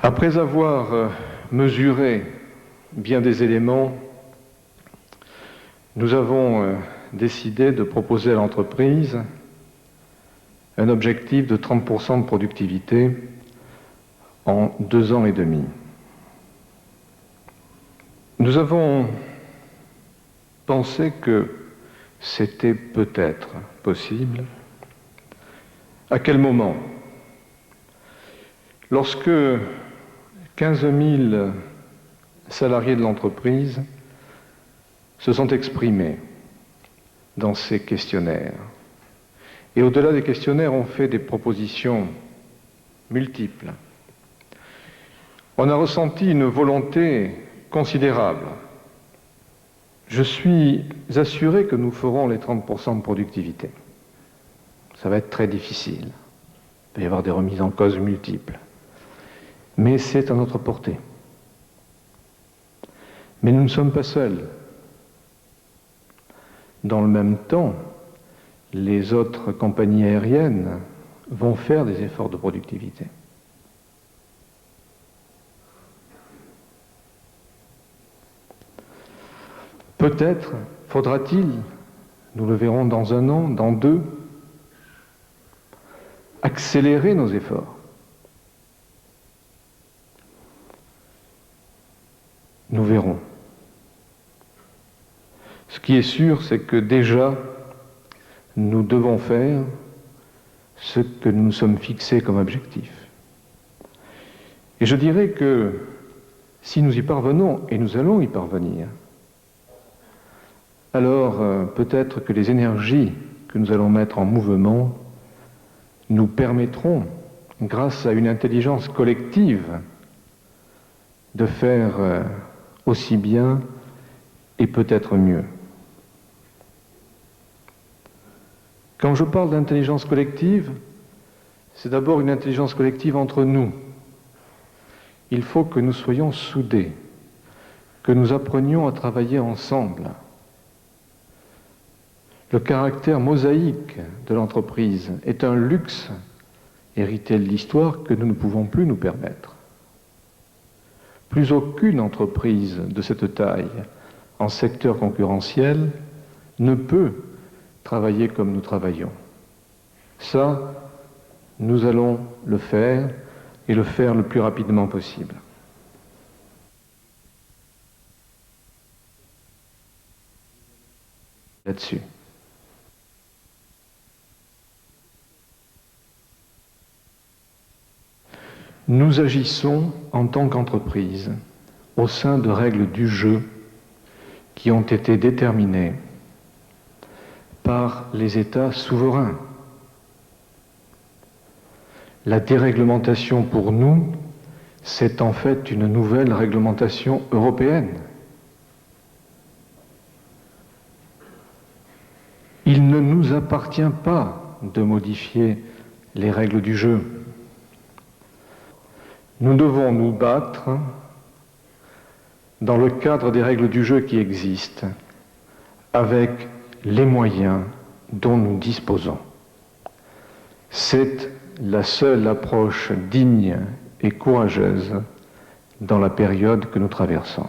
Après avoir mesuré bien des éléments, nous avons décidé de proposer à l'entreprise un objectif de 30% de productivité en 2 ans et demi. Nous avons pensé que c'était peut-être possible. À quel moment? Lorsque 15 000 salariés de l'entreprise se sont exprimés dans ces questionnaires, et au-delà des questionnaires, ont fait des propositions multiples, on a ressenti une volonté considérable. Je suis assuré que nous ferons les 30% de productivité. Ça va être très difficile. Il va y avoir des remises en cause multiples. Mais c'est à notre portée. Mais nous ne sommes pas seuls. Dans le même temps, les autres compagnies aériennes vont faire des efforts de productivité. Peut-être faudra-t-il, nous le verrons dans 1 an, dans 2, accélérer nos efforts. Nous verrons. Ce qui est sûr, c'est que déjà, nous devons faire ce que nous nous sommes fixés comme objectif. Et je dirais que si nous y parvenons, et nous allons y parvenir, alors peut-être que les énergies que nous allons mettre en mouvement nous permettront, grâce à une intelligence collective, de faire aussi bien et peut-être mieux. Quand je parle d'intelligence collective, c'est d'abord une intelligence collective entre nous. Il faut que nous soyons soudés, que nous apprenions à travailler ensemble. Le caractère mosaïque de l'entreprise est un luxe hérité de l'histoire que nous ne pouvons plus nous permettre. Plus aucune entreprise de cette taille, en secteur concurrentiel, ne peut travailler comme nous travaillons. Ça, nous allons le faire, et le faire le plus rapidement possible. Là-dessus. Nous agissons en tant qu'entreprise au sein de règles du jeu qui ont été déterminées par les États souverains. La déréglementation pour nous, c'est en fait une nouvelle réglementation européenne. Il ne nous appartient pas de modifier les règles du jeu. Nous devons nous battre dans le cadre des règles du jeu qui existent, avec les moyens dont nous disposons. C'est la seule approche digne et courageuse dans la période que nous traversons.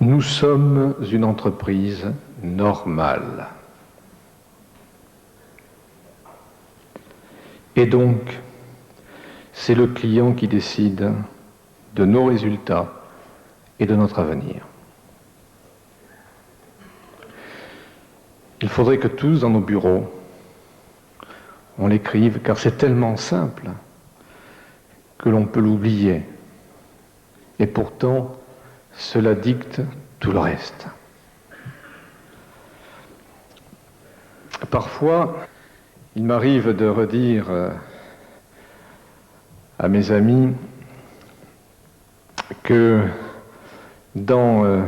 Nous sommes une entreprise normale. Et donc, c'est le client qui décide de nos résultats et de notre avenir. Il faudrait que tous dans nos bureaux, on l'écrive, car c'est tellement simple que l'on peut l'oublier. Et pourtant, cela dicte tout le reste. Parfois, il m'arrive de redire à mes amis que dans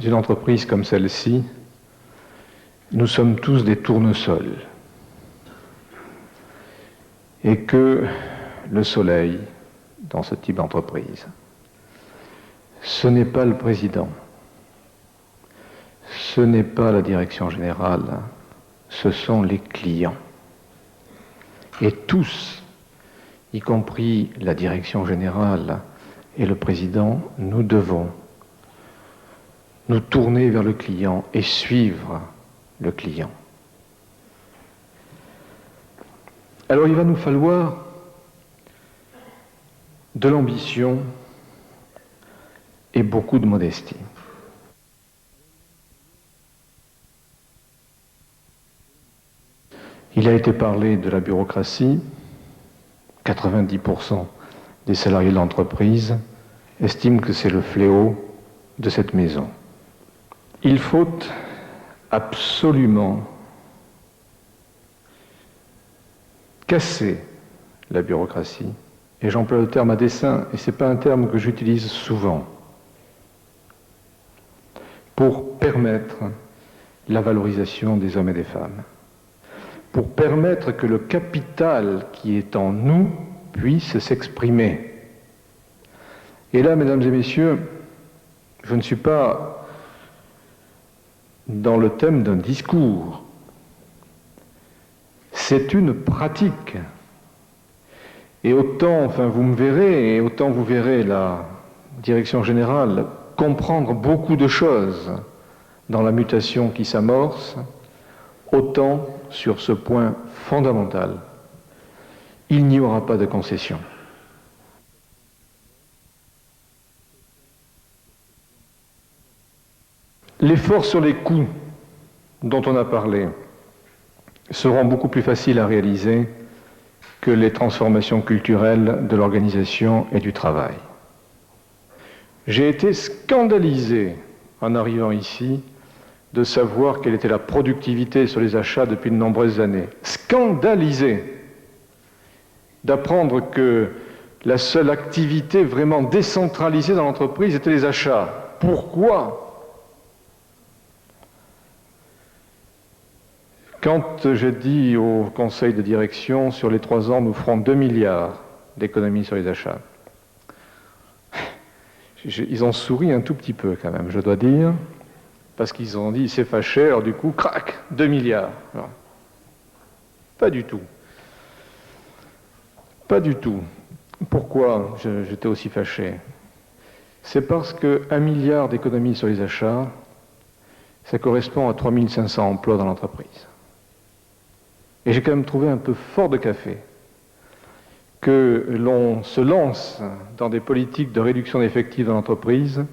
une entreprise comme celle-ci, nous sommes tous des tournesols et que le soleil, dans ce type d'entreprise, ce n'est pas le président, ce n'est pas la direction générale, ce sont les clients. Et tous, y compris la direction générale et le président, nous devons nous tourner vers le client et suivre le client. Alors il va nous falloir de l'ambition et beaucoup de modestie. Il a été parlé de la bureaucratie. 90% des salariés de l'entreprise estiment que c'est le fléau de cette maison. Il faut absolument casser la bureaucratie. Et j'emploie le terme à dessein, et ce n'est pas un terme que j'utilise souvent, pour permettre la valorisation des hommes et des femmes, pour permettre que le capital qui est en nous puisse s'exprimer. Et là, mesdames et messieurs, je ne suis pas dans le thème d'un discours. C'est une pratique. Et autant, vous me verrez, et autant vous verrez la direction générale comprendre beaucoup de choses dans la mutation qui s'amorce, autant sur ce point fondamental, il n'y aura pas de concession. L'effort sur les coûts dont on a parlé seront beaucoup plus faciles à réaliser que les transformations culturelles de l'organisation et du travail. J'ai été scandalisé en arrivant ici de savoir quelle était la productivité sur les achats depuis de nombreuses années. Scandalisé d'apprendre que la seule activité vraiment décentralisée dans l'entreprise était les achats. Pourquoi ? Quand j'ai dit au conseil de direction, sur les 3 ans, nous ferons 2 milliards d'économies sur les achats, ils ont souri un tout petit peu quand même, je dois dire, parce qu'ils ont dit, c'est fâché, alors du coup, crac, 2 milliards. Alors, pas du tout. Pas du tout. Pourquoi j'étais aussi fâché ? C'est parce que 1 milliard d'économies sur les achats, ça correspond à 3500 emplois dans l'entreprise. Et j'ai quand même trouvé un peu fort de café que l'on se lance dans des politiques de réduction d'effectifs dans l'entreprise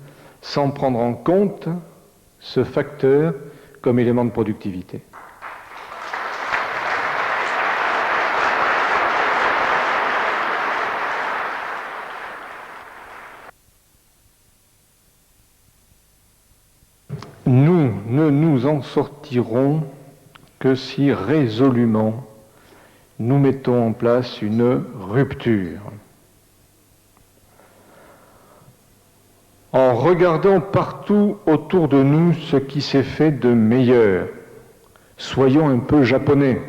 sans prendre en compte ce facteur comme élément de productivité. Nous ne nous en sortirons que si résolument nous mettons en place une rupture. En regardant partout autour de nous ce qui s'est fait de meilleur, soyons un peu japonais.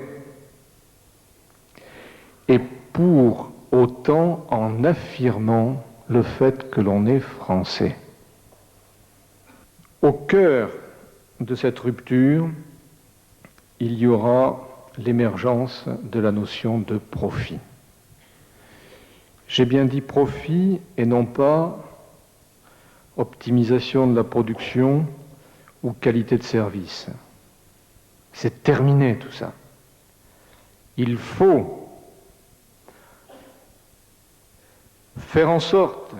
Et pour autant en affirmant le fait que l'on est français. Au cœur de cette rupture, il y aura l'émergence de la notion de profit. J'ai bien dit profit et non pas optimisation de la production ou qualité de service. C'est terminé tout ça. Il faut faire en sorte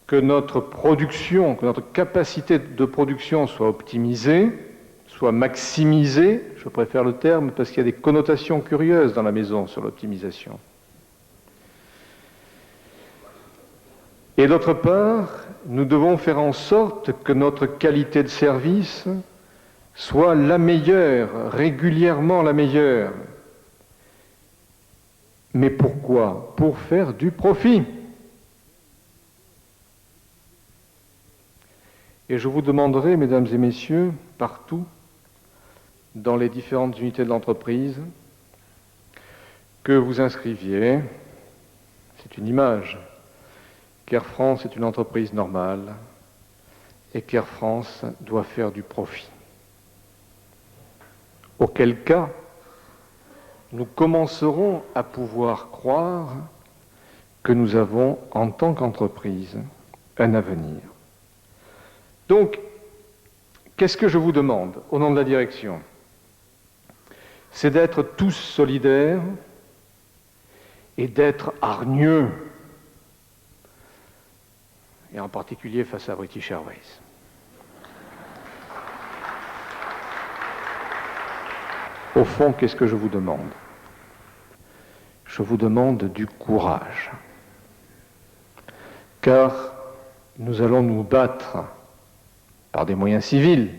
que notre production, que notre capacité de production soit optimisée, soit maximisée, je préfère le terme parce qu'il y a des connotations curieuses dans la maison sur l'optimisation. Et d'autre part, nous devons faire en sorte que notre qualité de service soit la meilleure, régulièrement la meilleure. Mais pourquoi ? Pour faire du profit. Et je vous demanderai, mesdames et messieurs, partout, dans les différentes unités de l'entreprise, que vous inscriviez, c'est une image, qu'Air France est une entreprise normale et qu'Air France doit faire du profit. Auquel cas, nous commencerons à pouvoir croire que nous avons, en tant qu'entreprise, un avenir. Donc, qu'est-ce que je vous demande au nom de la direction? C'est d'être tous solidaires et d'être hargneux, et en particulier face à British Airways. Au fond, qu'est-ce que je vous demande? Je vous demande du courage. Car nous allons nous battre par des moyens civils,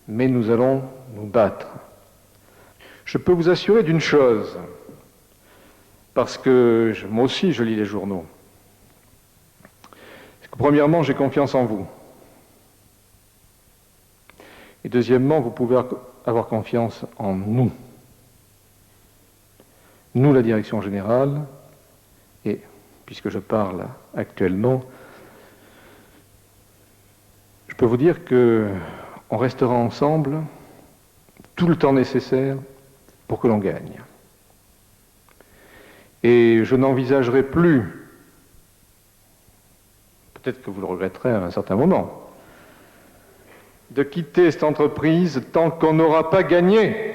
mais nous allons nous battre. Je peux vous assurer d'une chose, parce que moi aussi je lis les journaux. C'est que premièrement, j'ai confiance en vous. Et deuxièmement, vous pouvez avoir confiance en nous. Nous, la direction générale, et puisque je parle actuellement, je peux vous dire qu'on restera ensemble tout le temps nécessaire pour que l'on gagne. Et je n'envisagerai plus, peut-être que vous le regretterez à un certain moment, de quitter cette entreprise tant qu'on n'aura pas gagné.